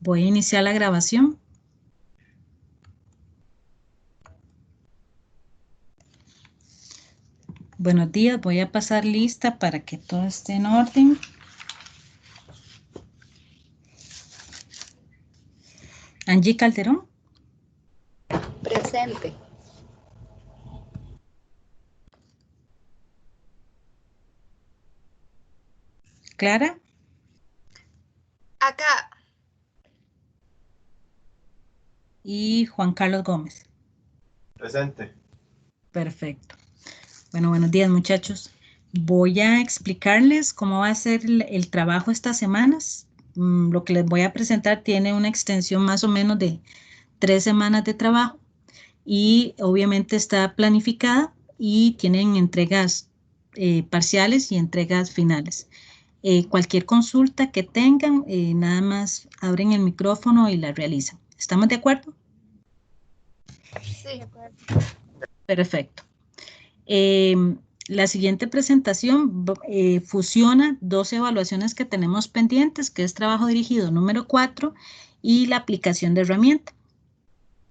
Voy a iniciar la grabación. Buenos días, voy a pasar lista para que todo esté en orden. Angie Calderón. Presente. Clara. Acá. Y Juan Carlos Gómez. Presente. Perfecto. Bueno, buenos días, muchachos. Voy a explicarles cómo va a ser el trabajo estas semanas. Lo que les voy a presentar tiene una extensión más o menos de 3 semanas de trabajo y obviamente está planificada y tienen entregas parciales y entregas finales. Cualquier consulta que tengan, nada más abren el micrófono y la realizan. ¿Estamos de acuerdo? Sí, de acuerdo. Perfecto. La siguiente presentación fusiona dos evaluaciones que tenemos pendientes, que es trabajo dirigido número 4 y la aplicación de herramienta.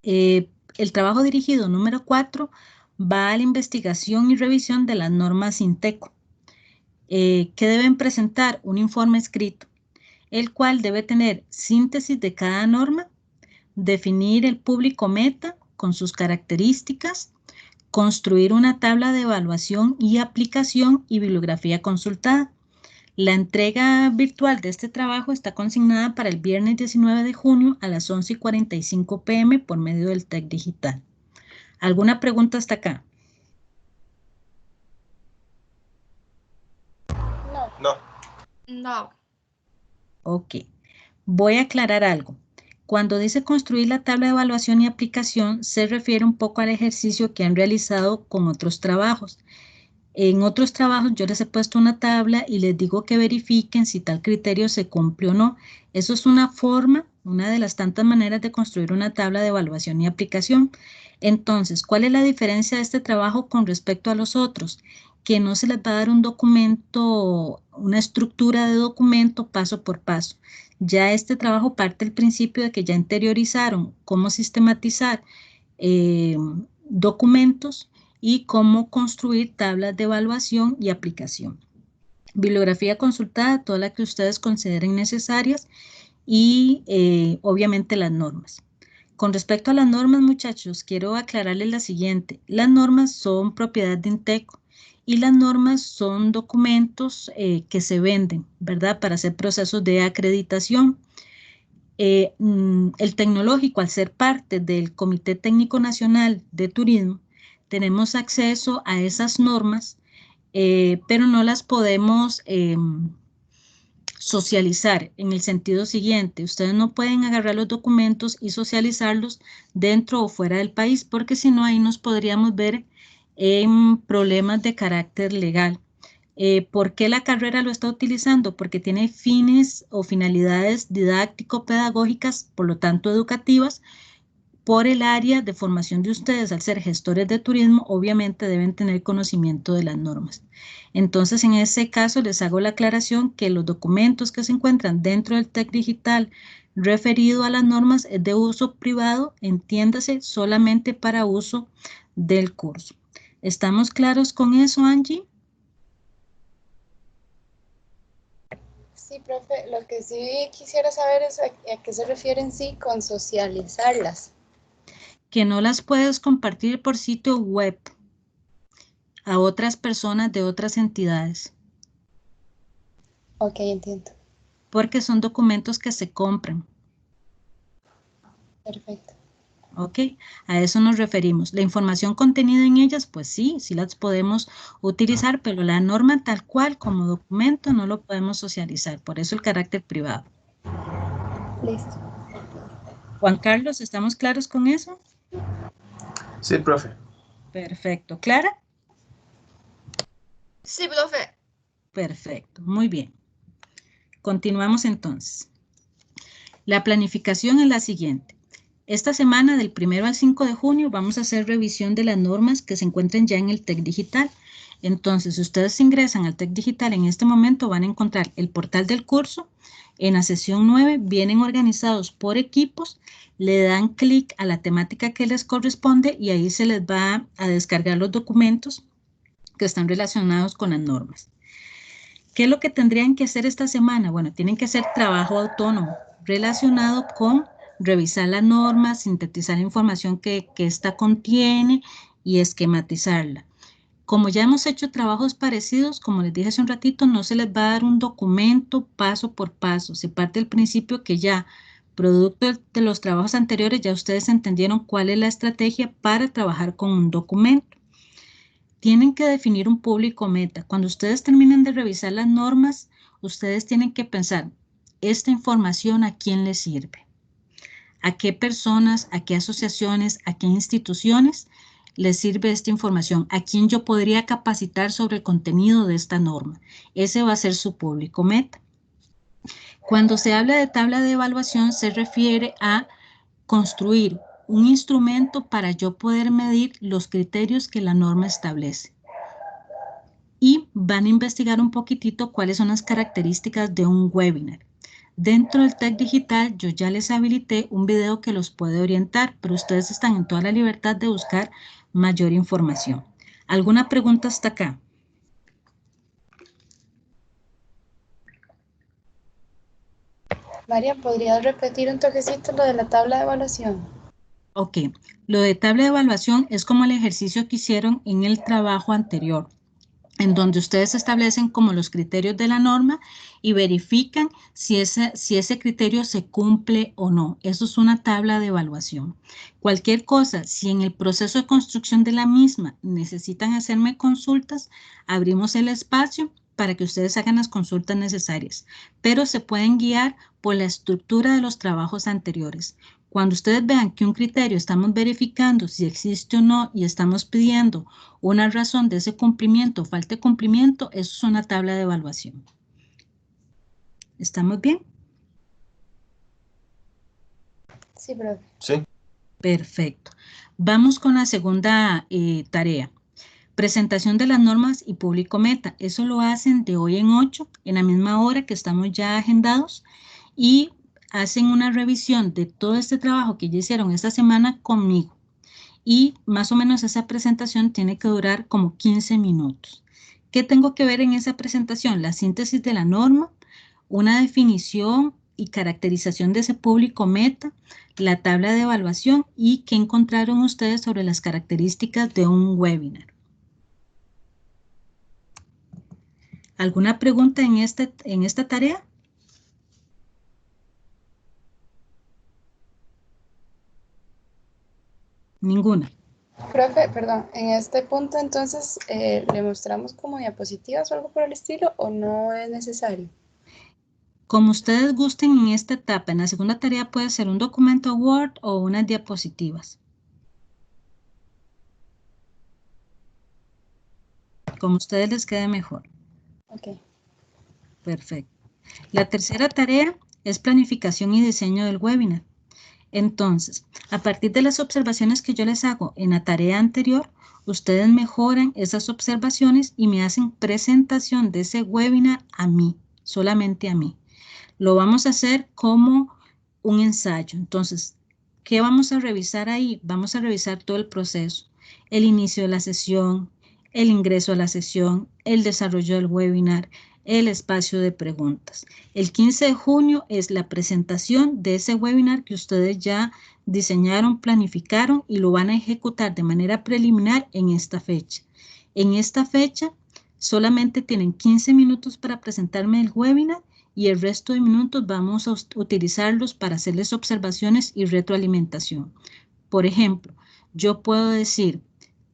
El trabajo dirigido número 4 va a la investigación y revisión de las normas INTECO, que deben presentar un informe escrito, el cual debe tener síntesis de cada norma, definir el público meta con sus características, construir una tabla de evaluación y aplicación y bibliografía consultada. La entrega virtual de este trabajo está consignada para el viernes 19 de junio a las 11:45 p.m. por medio del TEC Digital. ¿Alguna pregunta hasta acá? No. Ok. Voy a aclarar algo. Cuando dice construir la tabla de evaluación y aplicación, se refiere un poco al ejercicio que han realizado con otros trabajos. En otros trabajos yo les he puesto una tabla y les digo que verifiquen si tal criterio se cumple o no. Eso es una forma, una de las tantas maneras de construir una tabla de evaluación y aplicación. Entonces, ¿cuál es la diferencia de este trabajo con respecto a los otros? Que no se les va a dar un documento, una estructura de documento paso por paso. Ya este trabajo parte del principio de que ya interiorizaron cómo sistematizar documentos y cómo construir tablas de evaluación y aplicación. Bibliografía consultada, toda la que ustedes consideren necesarias y obviamente las normas. Con respecto a las normas, muchachos, quiero aclararles la siguiente. Las normas son propiedad de INTECO y las normas son documentos que se venden, ¿verdad? Para hacer procesos de acreditación. El tecnológico, al ser parte del Comité Técnico Nacional de Turismo, tenemos acceso a esas normas, pero no las podemos socializar en el sentido siguiente. Ustedes no pueden agarrar los documentos y socializarlos dentro o fuera del país, porque si no, ahí nos podríamos ver en problemas de carácter legal. ¿Por qué la carrera lo está utilizando? Porque tiene fines o finalidades didáctico-pedagógicas, por lo tanto educativas. Por el área de formación de ustedes, al ser gestores de turismo, obviamente deben tener conocimiento de las normas. Entonces, en ese caso, les hago la aclaración que los documentos que se encuentran dentro del TEC Digital referido a las normas es de uso privado, entiéndase, solamente para uso del curso. ¿Estamos claros con eso, Angie? Sí, profe, lo que sí quisiera saber es a qué se refieren sí con socializarlas. Que no las puedes compartir por sitio web a otras personas de otras entidades. Ok, entiendo. Porque son documentos que se compran. Perfecto. ¿Ok? A eso nos referimos. La información contenida en ellas, pues sí, sí las podemos utilizar, pero la norma tal cual como documento no lo podemos socializar. Por eso el carácter privado. Listo. Juan Carlos, ¿estamos claros con eso? Sí, profe. Perfecto. ¿Clara? Sí, profe. Perfecto. Muy bien. Continuamos entonces. La planificación es la siguiente. Esta semana, del 1 al 5 de junio, vamos a hacer revisión de las normas que se encuentran ya en el TEC Digital. Entonces, si ustedes ingresan al TEC Digital en este momento, van a encontrar el portal del curso En la sesión 9 vienen organizados por equipos, le dan clic a la temática que les corresponde y ahí se les va a descargar los documentos que están relacionados con las normas. ¿Qué es lo que tendrían que hacer esta semana? Bueno, tienen que hacer trabajo autónomo relacionado con revisar las normas, sintetizar la información que esta contiene y esquematizarla. Como ya hemos hecho trabajos parecidos, como les dije hace un ratito, no se les va a dar un documento paso por paso. Se parte del principio que ya, producto de los trabajos anteriores, ya ustedes entendieron cuál es la estrategia para trabajar con un documento. Tienen que definir un público meta. Cuando ustedes terminen de revisar las normas, ustedes tienen que pensar, esta información ¿a quién le sirve? ¿A qué personas, a qué asociaciones, a qué instituciones les sirve esta información? ¿A quién yo podría capacitar sobre el contenido de esta norma? Ese va a ser su público meta. Cuando se habla de tabla de evaluación, se refiere a construir un instrumento para yo poder medir los criterios que la norma establece. Y van a investigar un poquitito cuáles son las características de un webinar. Dentro del TEC Digital yo ya les habilité un video que los puede orientar, pero ustedes están en toda la libertad de buscar mayor información. ¿Alguna pregunta hasta acá? María, ¿podrías repetir un toquecito lo de la tabla de evaluación? Ok, lo de tabla de evaluación es como el ejercicio que hicieron en el trabajo anterior, en donde ustedes establecen como los criterios de la norma y verifican si ese criterio se cumple o no. Eso es una tabla de evaluación. Cualquier cosa, si en el proceso de construcción de la misma necesitan hacerme consultas, abrimos el espacio para que ustedes hagan las consultas necesarias, pero se pueden guiar por la estructura de los trabajos anteriores. Cuando ustedes vean que un criterio estamos verificando si existe o no y estamos pidiendo una razón de ese cumplimiento o falta de cumplimiento, eso es una tabla de evaluación. ¿Estamos bien? Sí, profe. Sí. Perfecto. Vamos con la segunda tarea. Presentación de las normas y público meta. Eso lo hacen de hoy en 8, en la misma hora que estamos ya agendados, y hacen una revisión de todo este trabajo que ya hicieron esta semana conmigo. Y más o menos esa presentación tiene que durar como 15 minutos. ¿Qué tengo que ver en esa presentación? La síntesis de la norma, una definición y caracterización de ese público meta, la tabla de evaluación y qué encontraron ustedes sobre las características de un webinar. ¿Alguna pregunta en esta tarea? Ninguna. Profe, perdón, en este punto entonces, ¿le mostramos como diapositivas o algo por el estilo o no es necesario? Como ustedes gusten en esta etapa, en la segunda tarea puede ser un documento Word o unas diapositivas. Como a ustedes les quede mejor. Ok. Perfecto. La tercera tarea es planificación y diseño del webinar. Entonces, a partir de las observaciones que yo les hago en la tarea anterior, ustedes mejoran esas observaciones y me hacen presentación de ese webinar a mí, solamente a mí. Lo vamos a hacer como un ensayo. Entonces, ¿qué vamos a revisar ahí? Vamos a revisar todo el proceso, el inicio de la sesión, el ingreso a la sesión, el desarrollo del webinar, el espacio de preguntas. El 15 de junio es la presentación de ese webinar que ustedes ya diseñaron, planificaron y lo van a ejecutar de manera preliminar en esta fecha. En esta fecha solamente tienen 15 minutos para presentarme el webinar y el resto de minutos vamos a utilizarlos para hacerles observaciones y retroalimentación. Por ejemplo, yo puedo decir,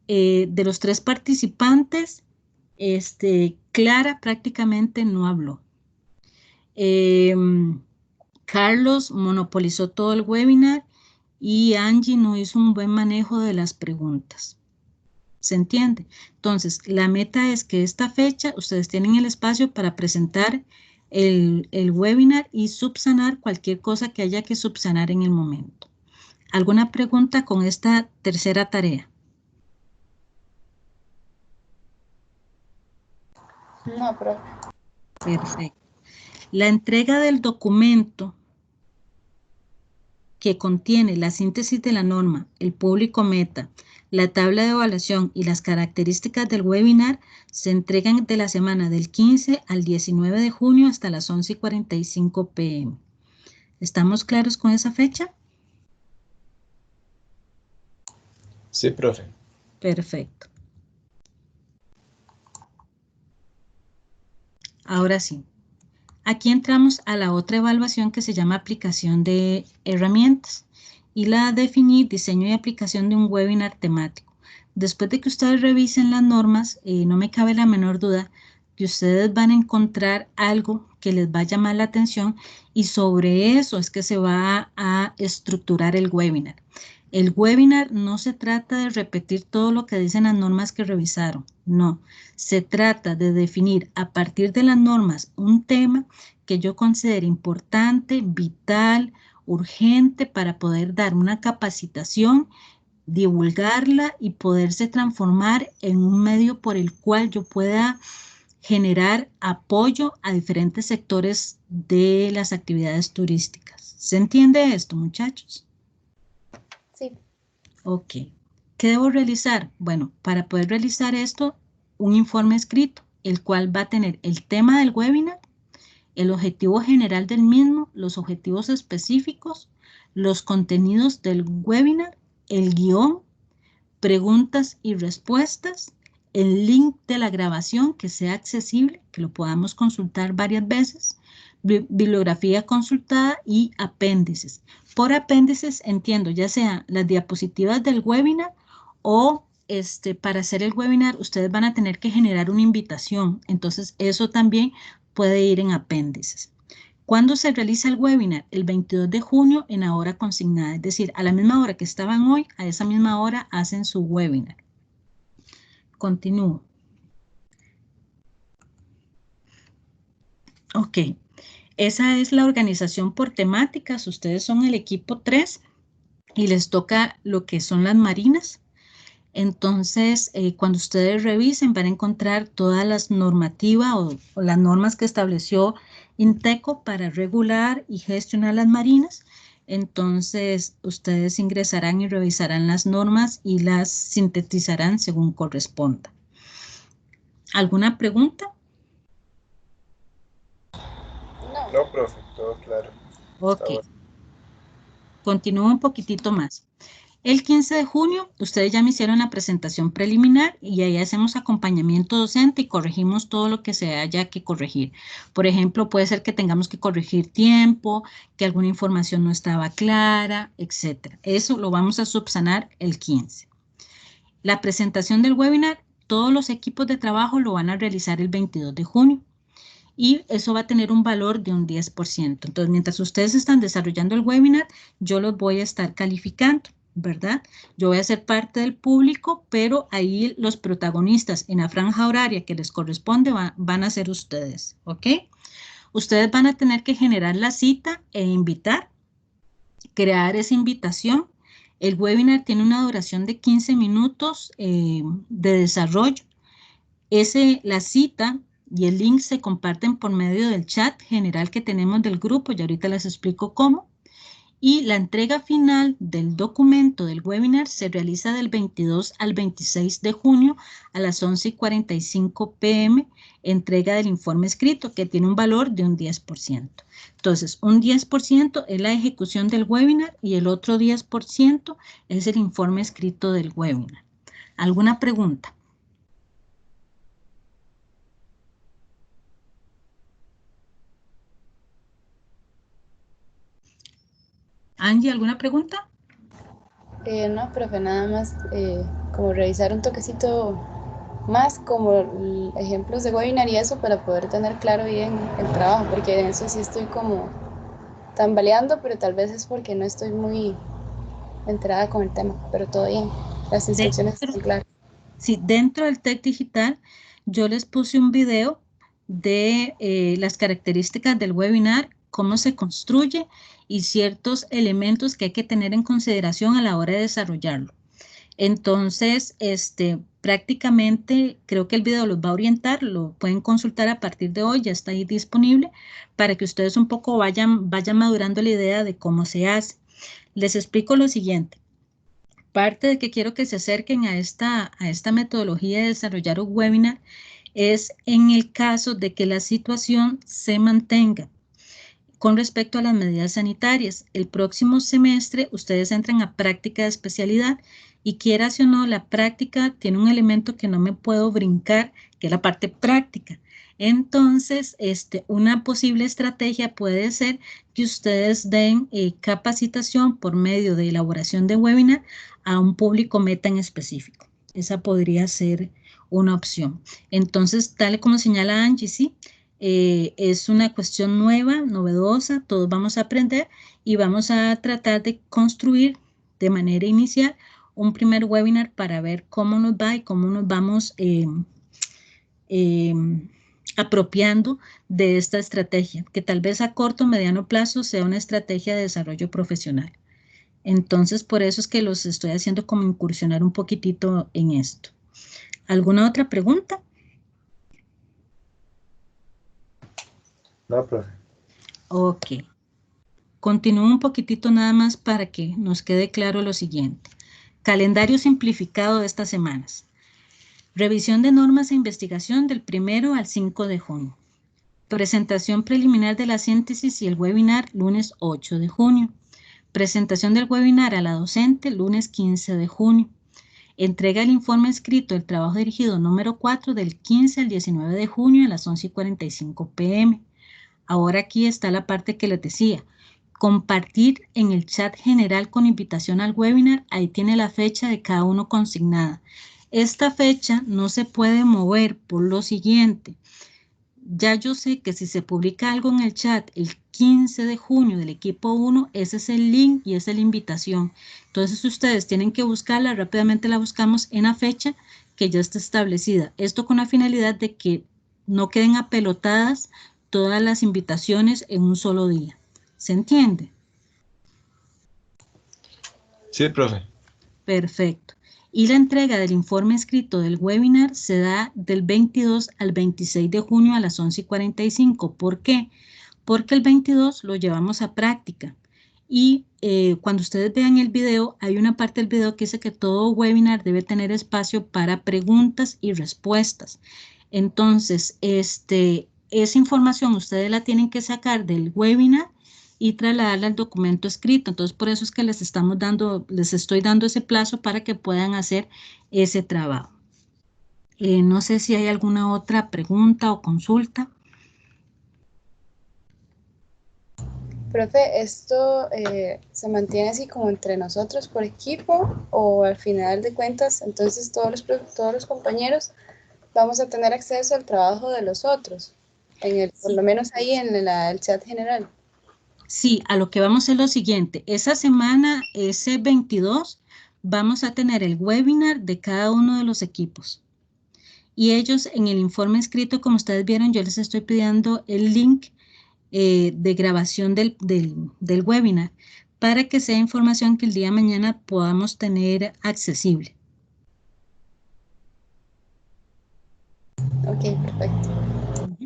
de los 3 participantes, Clara prácticamente no habló. Carlos monopolizó todo el webinar y Angie no hizo un buen manejo de las preguntas. ¿Se entiende? Entonces, la meta es que esta fecha ustedes tienen el espacio para presentar el webinar y subsanar cualquier cosa que haya que subsanar en el momento. ¿Alguna pregunta con esta tercera tarea? No, profe. Perfecto. La entrega del documento que contiene la síntesis de la norma, el público meta, la tabla de evaluación y las características del webinar se entregan de la semana del 15 al 19 de junio hasta las 11:45 p.m. ¿Estamos claros con esa fecha? Sí, profe. Perfecto. Ahora sí. Aquí entramos a la otra evaluación que se llama aplicación de herramientas y la definir diseño y aplicación de un webinar temático. Después de que ustedes revisen las normas, no me cabe la menor duda que ustedes van a encontrar algo que les va a llamar la atención y sobre eso es que se va a estructurar el webinar. El webinar no se trata de repetir todo lo que dicen las normas que revisaron, no. Se trata de definir a partir de las normas un tema que yo considere importante, vital, urgente para poder dar una capacitación, divulgarla y poderse transformar en un medio por el cual yo pueda generar apoyo a diferentes sectores de las actividades turísticas. ¿Se entiende esto, muchachos? Sí. Ok. ¿Qué debo realizar? Bueno, para poder realizar esto, un informe escrito, el cual va a tener el tema del webinar, el objetivo general del mismo, los objetivos específicos, los contenidos del webinar, el guión, preguntas y respuestas, el link de la grabación que sea accesible, que lo podamos consultar varias veces, bibliografía consultada y apéndices. Por apéndices entiendo ya sea las diapositivas del webinar o para hacer el webinar ustedes van a tener que generar una invitación. Entonces eso también puede ir en apéndices. ¿Cuándo se realiza el webinar? El 22 de junio en la hora consignada, es decir, a la misma hora que estaban hoy, a esa misma hora hacen su webinar. Continúo. Ok, esa es la organización por temáticas. Ustedes son el equipo 3 y les toca lo que son las marinas. Entonces, cuando ustedes revisen, van a encontrar todas las normativas o las normas que estableció INTECO para regular y gestionar las marinas. Entonces, ustedes ingresarán y revisarán las normas y las sintetizarán según corresponda. ¿Alguna pregunta? No, profe, todo claro. Ok. Continúo un poquitito más. El 15 de junio, ustedes ya me hicieron la presentación preliminar y ahí hacemos acompañamiento docente y corregimos todo lo que se haya que corregir. Por ejemplo, puede ser que tengamos que corregir tiempo, que alguna información no estaba clara, etc. Eso lo vamos a subsanar el 15. La presentación del webinar, todos los equipos de trabajo lo van a realizar el 22 de junio. Y eso va a tener un valor de un 10%. Entonces, mientras ustedes están desarrollando el webinar, yo los voy a estar calificando, ¿verdad? Yo voy a ser parte del público, pero ahí los protagonistas en la franja horaria que les corresponde van a ser ustedes, ¿ok? Ustedes van a tener que generar la cita e invitar, crear esa invitación. El webinar tiene una duración de 15 minutos de desarrollo. La cita y el link se comparten por medio del chat general que tenemos del grupo y ahorita les explico cómo. Y la entrega final del documento del webinar se realiza del 22 al 26 de junio a las 11:45 p.m. Entrega del informe escrito que tiene un valor de un 10%. Entonces, un 10% es la ejecución del webinar y el otro 10% es el informe escrito del webinar. ¿Alguna pregunta? Angie, ¿alguna pregunta? No, profe, nada más como revisar un toquecito más como ejemplos de webinar y eso para poder tener claro bien el trabajo, porque en eso sí estoy como tambaleando, pero tal vez es porque no estoy muy enterada con el tema, pero todo bien, las instrucciones están claras. Sí, dentro del TEC Digital yo les puse un video de las características del webinar, cómo se construye y ciertos elementos que hay que tener en consideración a la hora de desarrollarlo. Entonces, prácticamente creo que el video los va a orientar, lo pueden consultar a partir de hoy, ya está ahí disponible, para que ustedes un poco vayan madurando la idea de cómo se hace. Les explico lo siguiente. Parte de que quiero que se acerquen a esta metodología de desarrollar un webinar es en el caso de que la situación se mantenga con respecto a las medidas sanitarias. El próximo semestre ustedes entran a práctica de especialidad y quieras o no, la práctica tiene un elemento que no me puedo brincar, que es la parte práctica. Entonces, una posible estrategia puede ser que ustedes den capacitación por medio de elaboración de webinar a un público meta en específico. Esa podría ser una opción. Entonces, tal como señala Angie, sí, es una cuestión nueva, novedosa, todos vamos a aprender y vamos a tratar de construir de manera inicial un primer webinar para ver cómo nos va y cómo nos vamos apropiando de esta estrategia, que tal vez a corto o mediano plazo sea una estrategia de desarrollo profesional. Entonces, por eso es que los estoy haciendo como incursionar un poquitito en esto. ¿Alguna otra pregunta? No, profe. Ok. Continúo un poquitito nada más para que nos quede claro lo siguiente. Calendario simplificado de estas semanas. Revisión de normas e investigación del 1 al 5 de junio. Presentación preliminar de la síntesis y el webinar lunes 8 de junio. Presentación del webinar a la docente lunes 15 de junio. Entrega el informe escrito del trabajo dirigido número 4 del 15 al 19 de junio a las 11:45 p.m. Ahora aquí está la parte que les decía. Compartir en el chat general con invitación al webinar, ahí tiene la fecha de cada uno consignada. Esta fecha no se puede mover por lo siguiente. Ya yo sé que si se publica algo en el chat el 15 de junio del equipo 1, ese es el link y esa es la invitación. Entonces ustedes tienen que buscarla, rápidamente la buscamos en la fecha que ya está establecida. Esto con la finalidad de que no queden apelotadas todas las invitaciones en un solo día. ¿Se entiende? Sí, profe. Perfecto. Y la entrega del informe escrito del webinar se da del 22 al 26 de junio a las 11:45. ¿Por qué? Porque el 22 lo llevamos a práctica. Y cuando ustedes vean el video, hay una parte del video que dice que todo webinar debe tener espacio para preguntas y respuestas. Entonces, esa información ustedes la tienen que sacar del webinar y trasladarla al documento escrito. Entonces, por eso es que les estoy dando ese plazo para que puedan hacer ese trabajo. No sé si hay alguna otra pregunta o consulta. Profe, ¿esto se mantiene así como entre nosotros por equipo o al final de cuentas, entonces todos los compañeros vamos a tener acceso al trabajo de los otros, por lo menos ahí en el chat general? Sí, a lo que vamos a hacer lo siguiente. Esa semana, ese 22, vamos a tener el webinar de cada uno de los equipos. Y ellos en el informe escrito, como ustedes vieron, yo les estoy pidiendo el link de grabación del webinar para que sea información que el día de mañana podamos tener accesible. Ok, perfecto.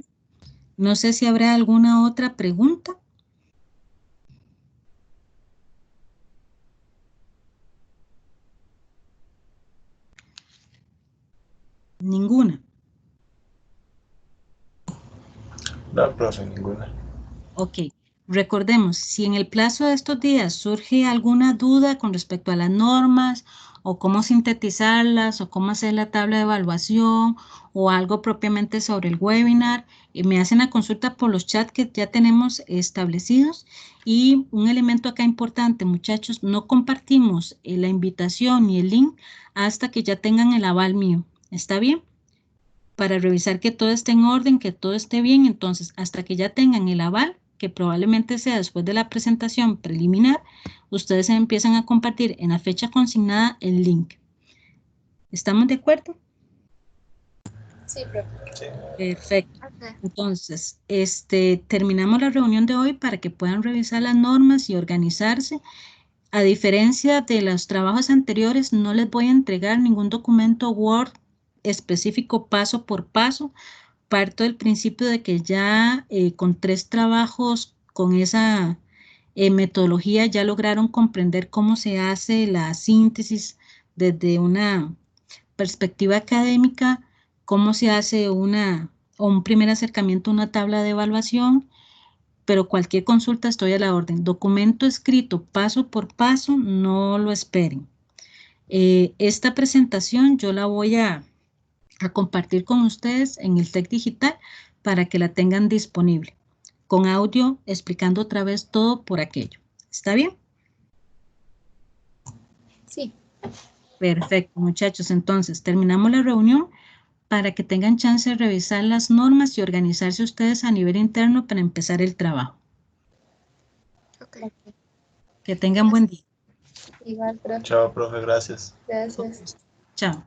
No sé si habrá alguna otra pregunta. Ninguna. No, profe, ninguna. Ok. Recordemos, si en el plazo de estos días surge alguna duda con respecto a las normas o cómo sintetizarlas o cómo hacer la tabla de evaluación o algo propiamente sobre el webinar, me hacen la consulta por los chats que ya tenemos establecidos. Y un elemento acá importante, muchachos, no compartimos la invitación y el link hasta que ya tengan el aval mío. ¿Está bien? Para revisar que todo esté en orden, que todo esté bien. Entonces, hasta que ya tengan el aval, que probablemente sea después de la presentación preliminar, ustedes empiezan a compartir en la fecha consignada el link. ¿Estamos de acuerdo? Sí, profe. Sí. Perfecto. Entonces, terminamos la reunión de hoy para que puedan revisar las normas y organizarse. A diferencia de los trabajos anteriores, no les voy a entregar ningún documento Word específico paso por paso. Parto del principio de que ya con 3 trabajos con esa metodología ya lograron comprender cómo se hace la síntesis desde una perspectiva académica, cómo se hace un primer acercamiento a una tabla de evaluación, pero cualquier consulta estoy a la orden. Documento escrito paso por paso, no lo esperen. Esta presentación yo la voy a compartir con ustedes en el TEC Digital para que la tengan disponible, con audio explicando otra vez todo por aquello. ¿Está bien? Sí. Perfecto, muchachos. Entonces, terminamos la reunión para que tengan chance de revisar las normas y organizarse ustedes a nivel interno para empezar el trabajo. Ok. Que tengan buen día. Igual, profe. Chao, profe, gracias. Gracias. Chao.